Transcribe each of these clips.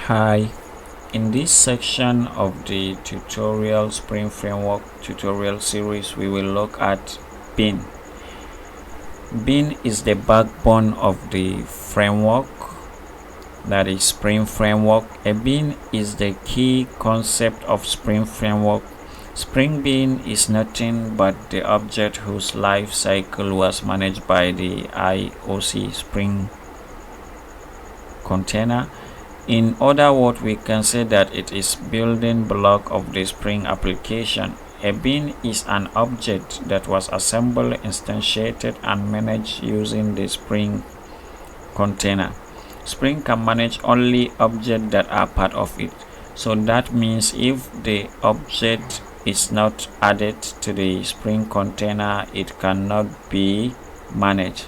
Hi, in this section of the tutorial Spring Framework tutorial series, we will look at Bean. Bean is the backbone of the framework, that is Spring Framework. A bean is the key concept of Spring Framework. Spring Bean is nothing but the object whose life cycle was managed by the IOC Spring container. In other words, we can say that it is building block of the Spring application. A bean is an object that was assembled, instantiated, and managed using the Spring container. Spring can manage only objects that are part of it. So that means if the object is not added to the Spring container, it cannot be managed.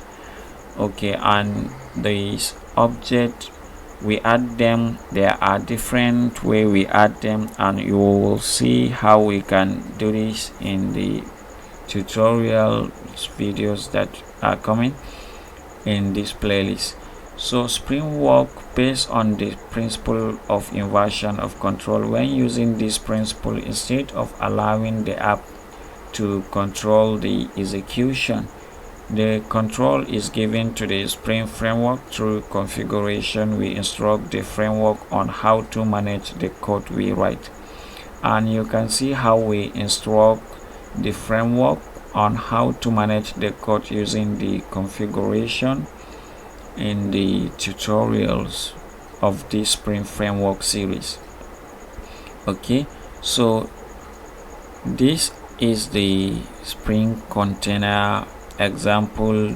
Okay, and these objects, we add them. There are different way we add them, and you will see how we can do this in the tutorial videos that are coming in this playlist. So Spring work based on the principle of inversion of control. When using this principle, instead of allowing the app to control the execution, the control is given to the Spring framework. Through configuration, we instruct the framework on how to manage the code we write. And you can see how we instruct the framework on how to manage the code using the configuration in the tutorials of this Spring Framework series. Okay, so this is the Spring container example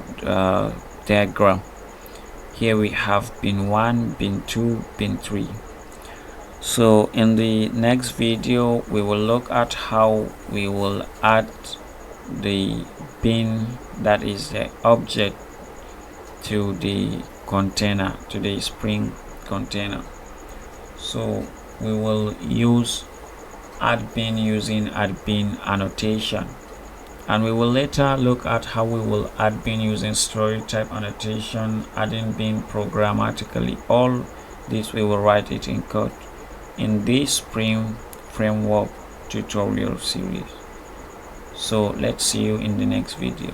diagram. Here we have bin 1, bin 2, bin 3. So in the next video, we will look at how we will add the bin, that is the object, to the container, to the Spring container. So we will use add bin using add bin annotation, and we will later look at how we will add bin using story type annotation, adding bin programmatically. All this we will write it in code in this Spring Framework tutorial series. So let's see you in the next video.